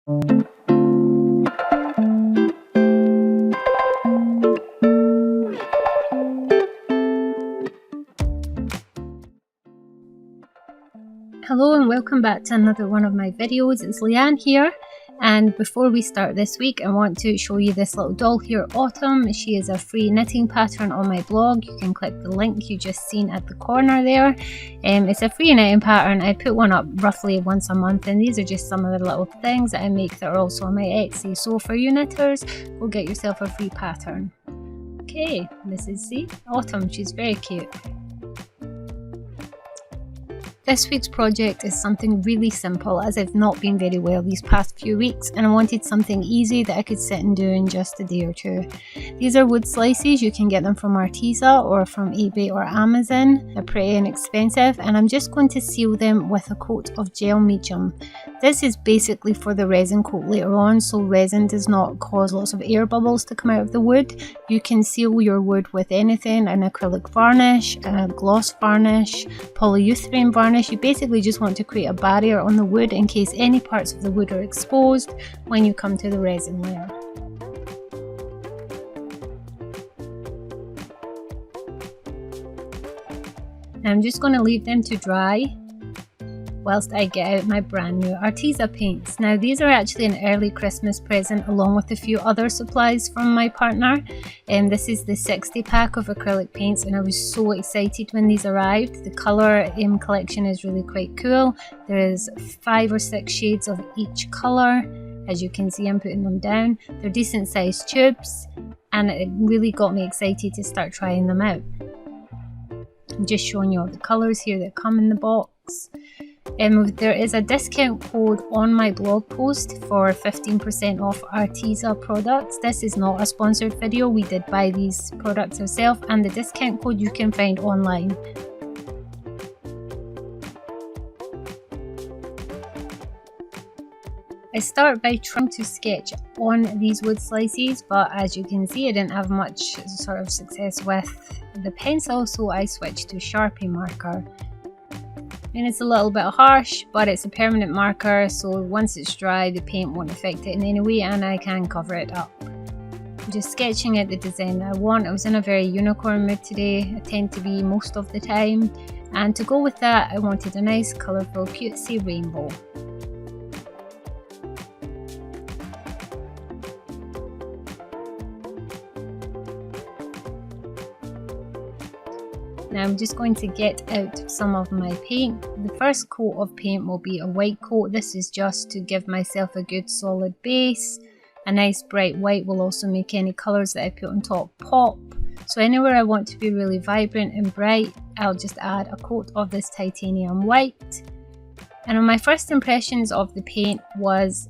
Hello and welcome back to another one of my videos. It's Leanne here, and before we start this week I want to show you this little doll here, Autumn. She is a free knitting pattern on my blog. You can click the link you just seen at the corner there. It's a free knitting pattern. I put one up roughly once a month, and these are just some of the little things that I make that are also on my Etsy. So for you knitters, go get yourself a free pattern. Okay, this is Autumn. She's very cute. This week's project is something really simple, as I've not been very well these past few weeks, and I wanted something easy that I could sit and do in just a day or two. These are wood slices. You can get them from Arteza or from eBay or Amazon. They're pretty inexpensive, and I'm just going to seal them with a coat of gel medium. This is basically for the resin coat later on, so resin does not cause lots of air bubbles to come out of the wood. You can seal your wood with anything: an acrylic varnish, a gloss varnish, polyurethane varnish. You basically just want to create a barrier on the wood in case any parts of the wood are exposed when you come to the resin layer. Now I'm just going to leave them to dry whilst I get out my brand new Arteza paints. Now these are actually an early Christmas present along with a few other supplies from my partner. This is the 60 pack of acrylic paints, and I was so excited when these arrived. The colour collection is really quite cool. There is 5 or 6 shades of each colour. As you can see, I'm putting them down. They're decent sized tubes, and it really got me excited to start trying them out. I'm just showing you all the colours here that come in the box. There is a discount code on my blog post for 15% off Arteza products. This is not a sponsored video. We did buy these products ourselves, and the discount code you can find online. I start by trying to sketch on these wood slices, but as you can see I didn't have much sort of success with the pencil, so I switched to Sharpie marker. And it's a little bit harsh, but it's a permanent marker, so once it's dry the paint won't affect it in any way, and I can cover it up. I'm just sketching out the design that I want. I was in a very unicorn mood today. I tend to be most of the time, and to go with that I wanted a nice colourful cutesy rainbow. Now I'm just going to get out some of my paint. The first coat of paint will be a white coat. This is just to give myself a good solid base. A nice bright white will also make any colours that I put on top pop. So anywhere I want to be really vibrant and bright, I'll just add a coat of this titanium white. And on my first impressions of the paint was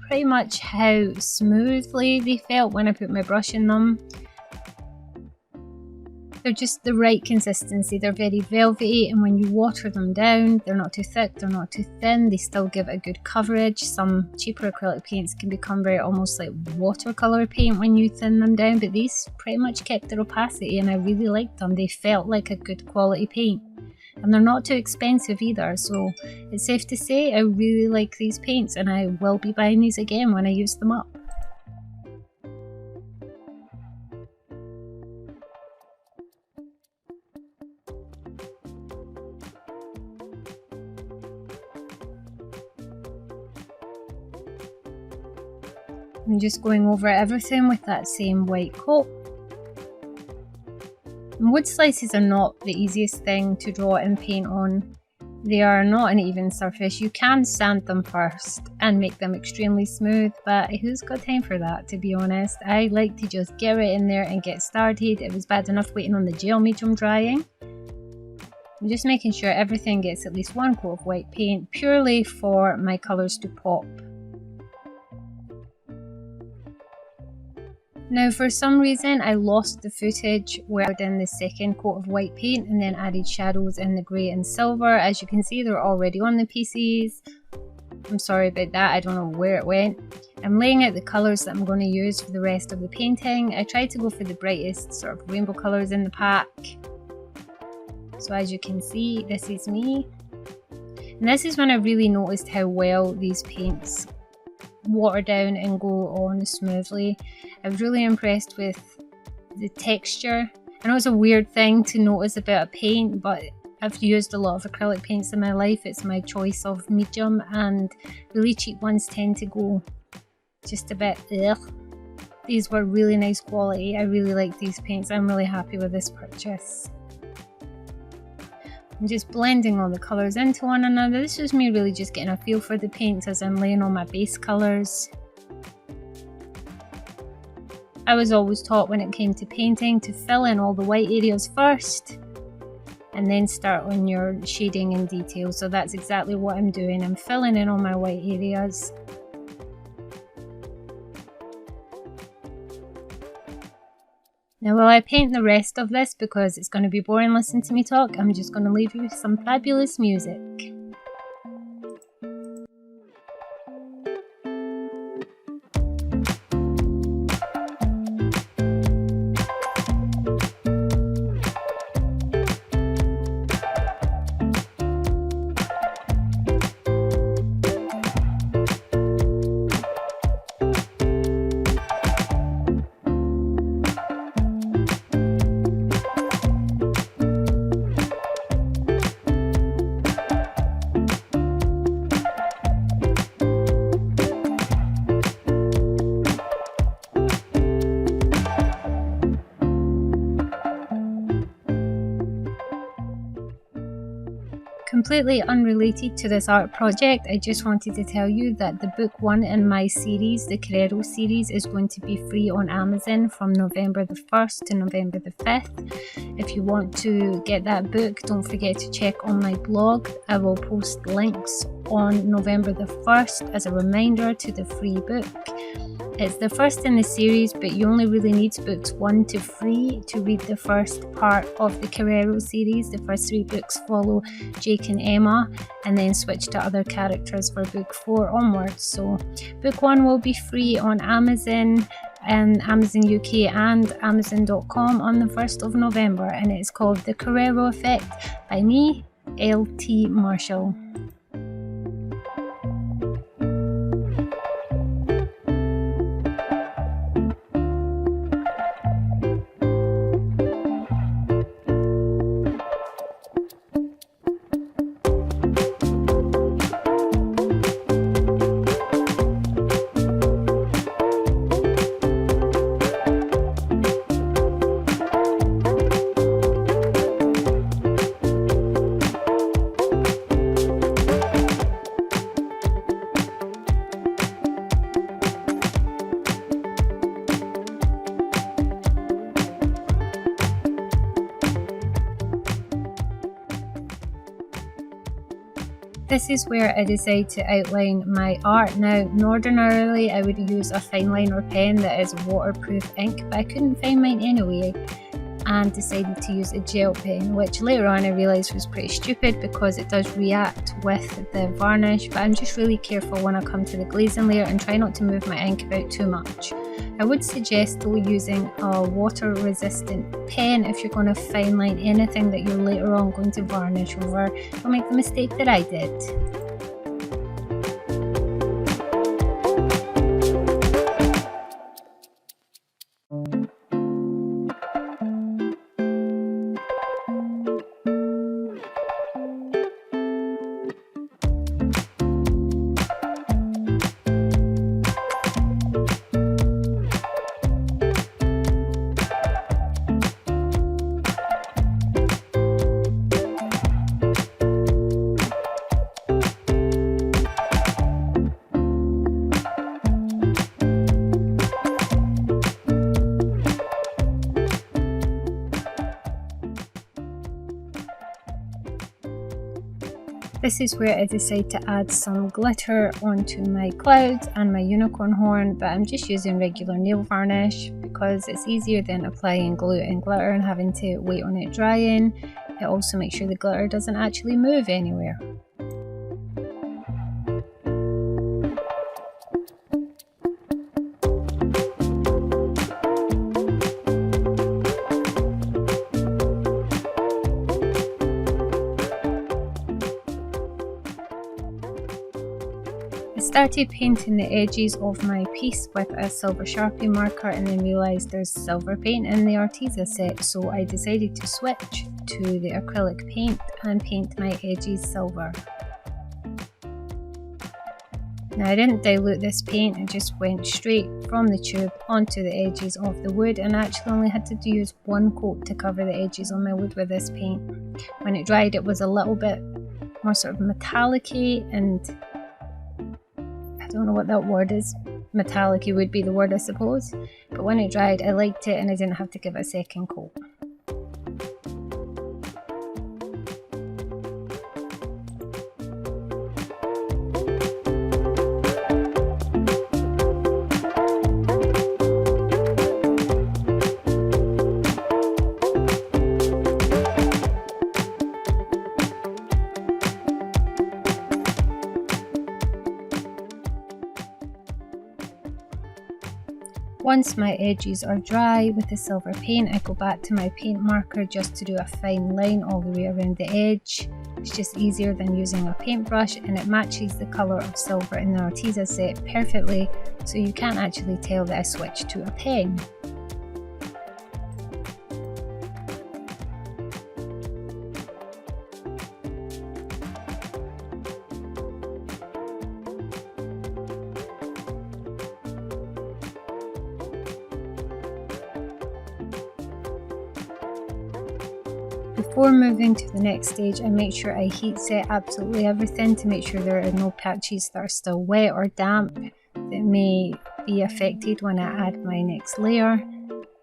pretty much how smoothly they felt when I put my brush in them. They're just the right consistency. They're very velvety, and when you water them down, they're not too thick, they're not too thin. They still give a good coverage. Some cheaper acrylic paints can become very almost like watercolour paint when you thin them down, but these pretty much kept their opacity, and I really liked them. They felt like a good quality paint, and they're not too expensive either, so it's safe to say I really like these paints, and I will be buying these again when I use them up. I'm just going over everything with that same white coat. And wood slices are not the easiest thing to draw and paint on. They are not an even surface. You can sand them first and make them extremely smooth, but who's got time for that, to be honest? I like to just get right in there and get started. It was bad enough waiting on the gel medium drying. I'm just making sure everything gets at least one coat of white paint, purely for my colours to pop. Now for some reason I lost the footage where I did the second coat of white paint and then added shadows in the grey and silver. As you can see, they're already on the pieces. I'm sorry about that, I don't know where it went. I'm laying out the colours that I'm going to use for the rest of the painting. I tried to go for the brightest sort of rainbow colours in the pack. So as you can see, this is me. And this is when I really noticed how well these paints water down and go on smoothly. I was really impressed with the texture. I know it's a weird thing to notice about a paint, but I've used a lot of acrylic paints in my life. It's my choice of medium, and really cheap ones tend to go just a bit ugh. These were really nice quality. I really like these paints. I'm really happy with this purchase. I'm just blending all the colours into one another. This was me really just getting a feel for the paints as I'm laying on my base colours. I was always taught when it came to painting to fill in all the white areas first and then start on your shading and detail. So that's exactly what I'm doing. I'm filling in all my white areas. Now while I paint the rest of this, because it's going to be boring listening to me talk, I'm just going to leave you with some fabulous music. Completely unrelated to this art project, I just wanted to tell you that the book 1 in my series, the Carrero series, is going to be free on Amazon from November the 1st to November the 5th. If you want to get that book, don't forget to check on my blog. I will post links on November the 1st as a reminder to the free book. It's the first in the series, but you only really need books 1 to 3 to read the first part of the Carrero series. The first 3 books follow Jake and Emma, and then switch to other characters for book 4 onwards. So book 1 will be free on Amazon and Amazon UK and Amazon.com on the 1st of November, and it's called The Carrero Effect by me, L.T.Marshall. This is where I decide to outline my art. Now, ordinarily I would use a fine liner pen that is waterproof ink, but I couldn't find mine anyway and decided to use a gel pen, which later on I realised was pretty stupid because it does react with the varnish, but I'm just really careful when I come to the glazing layer and try not to move my ink about too much. I would suggest though using a water resistant pen if you're going to fine line anything that you're later on going to varnish over. Don't make the mistake that I did. This is where I decide to add some glitter onto my clouds and my unicorn horn, but I'm just using regular nail varnish because it's easier than applying glue and glitter and having to wait on it drying. It also makes sure the glitter doesn't actually move anywhere. started painting the edges of my piece with a silver Sharpie marker and then realised there's silver paint in the Arteza set, so I decided to switch to the acrylic paint and paint my edges silver. Now I didn't dilute this paint, it just went straight from the tube onto the edges of the wood, and I actually only had to use one coat to cover the edges on my wood with this paint. When it dried it was a little bit more sort of metallic-y, and I don't know what that word is. Metallic-y would be the word I suppose, but when it dried I liked it and I didn't have to give it a second coat. Once my edges are dry with the silver paint, I go back to my paint marker just to do a fine line all the way around the edge. It's just easier than using a paintbrush, and it matches the colour of silver in the Arteza set perfectly, so you can't actually tell that I switched to a pen. Before moving to the next stage, I make sure I heat set absolutely everything to make sure there are no patches that are still wet or damp that may be affected when I add my next layer.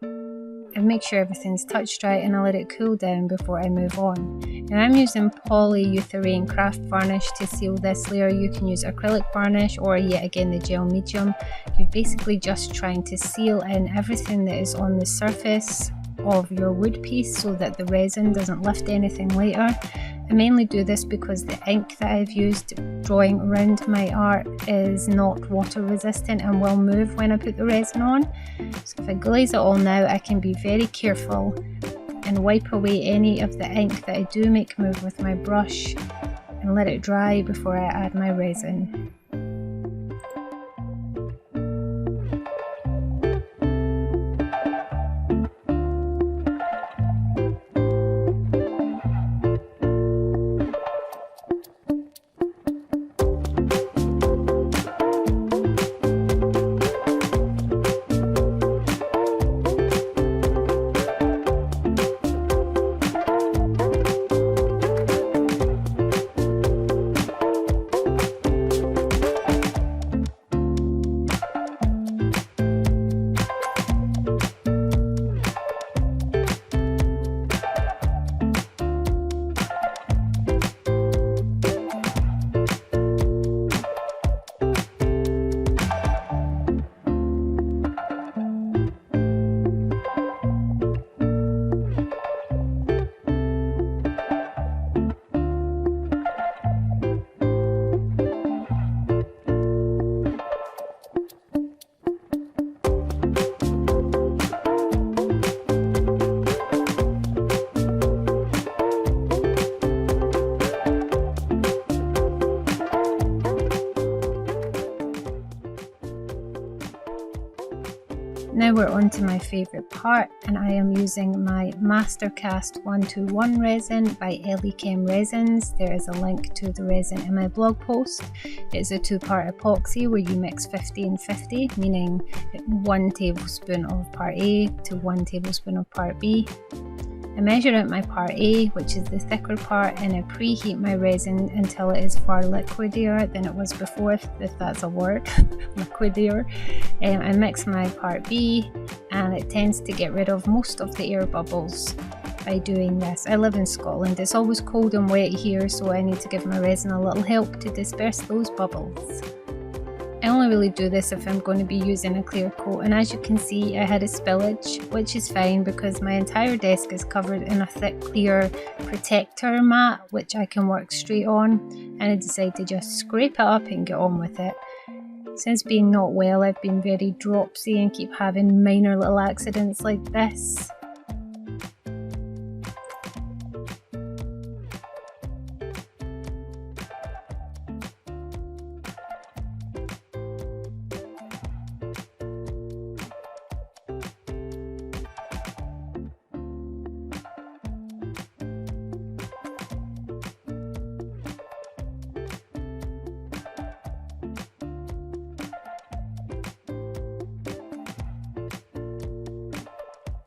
I make sure everything's touch dry and I let it cool down before I move on. Now I'm using polyurethane craft varnish to seal this layer. You can use acrylic varnish or yet again the gel medium. You're basically just trying to seal in everything that is on the surface of your wood piece so that the resin doesn't lift anything later. I mainly do this because the ink that I've used drawing around my art is not water resistant and will move when I put the resin on. So if I glaze it all now, I can be very careful and wipe away any of the ink that I do make move with my brush and let it dry before I add my resin. Now we're on to my favourite part, and I am using my Mastercast 121 resin by L.T.Marshall Resins. There is a link to the resin in my blog post. It's a two-part epoxy where you mix 50 and 50, meaning 1 tablespoon of part A to 1 tablespoon of part B. I measure out my part A, which is the thicker part, and I preheat my resin until it is far liquidier than it was before, if that's a word, liquidier. I mix my part B, and it tends to get rid of most of the air bubbles by doing this. I live in Scotland, it's always cold and wet here, so I need to give my resin a little help to disperse those bubbles. I only really do this if I'm going to be using a clear coat, and as you can see I had a spillage, which is fine because my entire desk is covered in a thick clear protector mat which I can work straight on, and I decided to just scrape it up and get on with it. Since being not well, I've been very dropsy and keep having minor little accidents like this.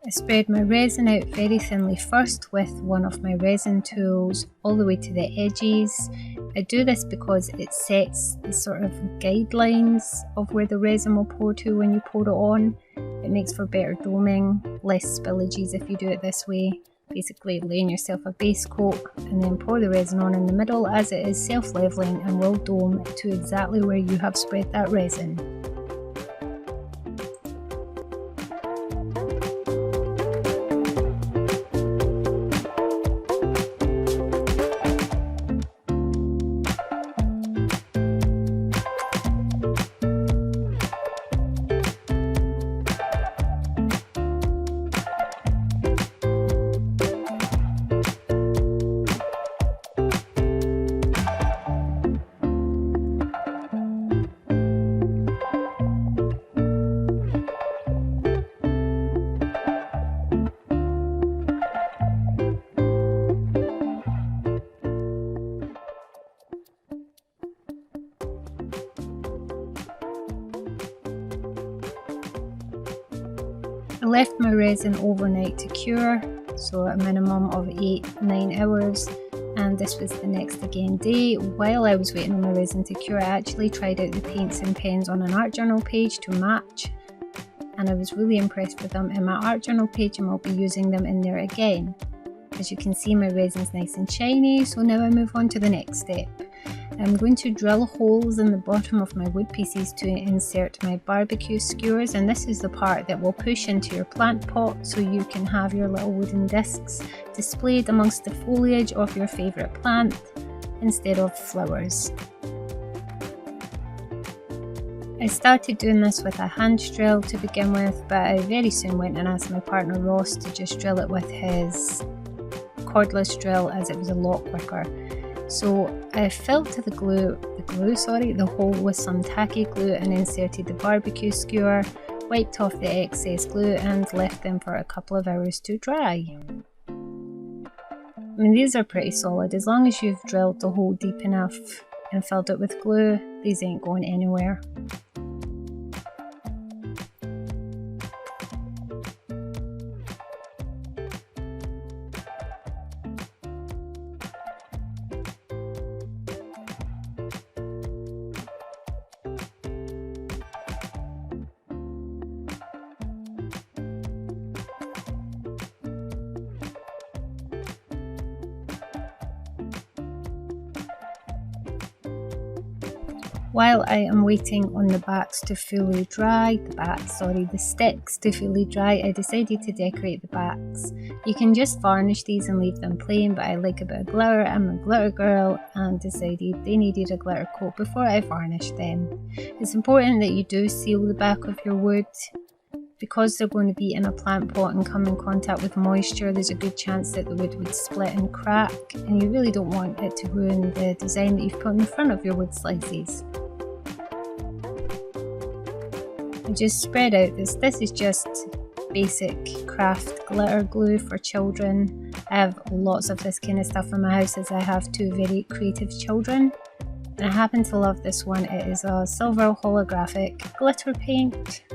I spread my resin out very thinly first with one of my resin tools all the way to the edges. I do this because it sets the sort of guidelines of where the resin will pour to when you pour it on. It makes for better doming, less spillages if you do it this way. Basically laying yourself a base coat and then pour the resin on in the middle, as it is self-leveling and will dome to exactly where you have spread that resin. I left my resin overnight to cure, so a minimum of 8-9 hours, and this was the next again day. While I was waiting on my resin to cure, I actually tried out the paints and pens on an art journal page to match, and I was really impressed with them in my art journal page, and I'll be using them in there again. As you can see, my resin's nice and shiny, so now I move on to the next step. I'm going to drill holes in the bottom of my wood pieces to insert my barbecue skewers, and this is the part that will push into your plant pot so you can have your little wooden discs displayed amongst the foliage of your favourite plant instead of flowers. I started doing this with a hand drill to begin with, but I very soon went and asked my partner Ross to just drill it with his cordless drill, as it was a lot quicker. So I filled to the hole with some tacky glue and inserted the barbecue skewer, wiped off the excess glue and left them for a couple of hours to dry. I mean, these are pretty solid. As long as you've drilled the hole deep enough and filled it with glue, these ain't going anywhere. While I am waiting on the sticks to fully dry, I decided to decorate the backs. You can just varnish these and leave them plain, but I like a bit of glitter. I'm a glitter girl and decided they needed a glitter coat before I varnished them. It's important that you do seal the back of your wood. Because they're going to be in a plant pot and come in contact with moisture, there's a good chance that the wood would split and crack, and you really don't want it to ruin the design that you've put in the front of your wood slices. I just spread out this is just basic craft glitter glue for children. I have lots of this kind of stuff in my house as I have two very creative children. And I happen to love this one. It is a silver holographic glitter paint.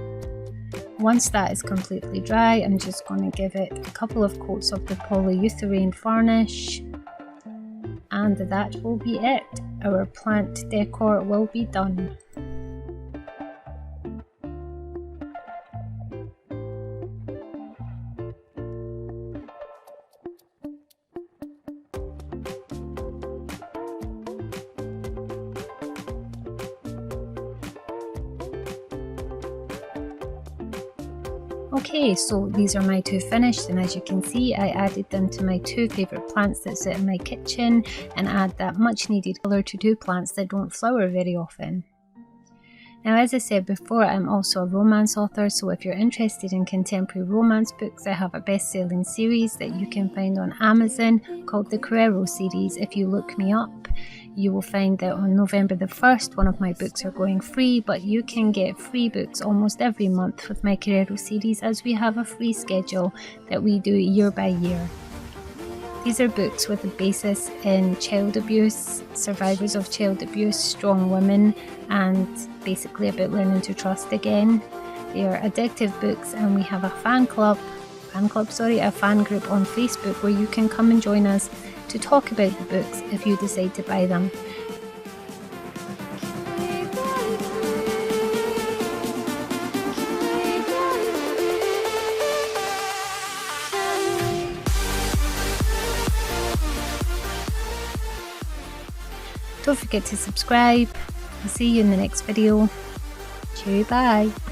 Once that is completely dry, I'm just going to give it a couple of coats of the polyurethane varnish. And that will be it. Our plant decor will be done. Okay, so these are my two finished, and as you can see, I added them to my two favourite plants that sit in my kitchen and add that much needed colour to two plants that don't flower very often. Now, as I said before, I'm also a romance author, so if you're interested in contemporary romance books, I have a best-selling series that you can find on Amazon called the Carrero series. If you look me up, you will find that on November the 1st, one of my books are going free, but you can get free books almost every month with my Carrero series, as we have a free schedule that we do year by year. These are books with a basis in child abuse, survivors of child abuse, strong women, and basically about learning to trust again. They are addictive books, and we have a fan club fan club, a fan group on Facebook where you can come and join us to talk about the books if you decide to buy them. Don't forget to subscribe. I'll see you in the next video. Cheerio, bye.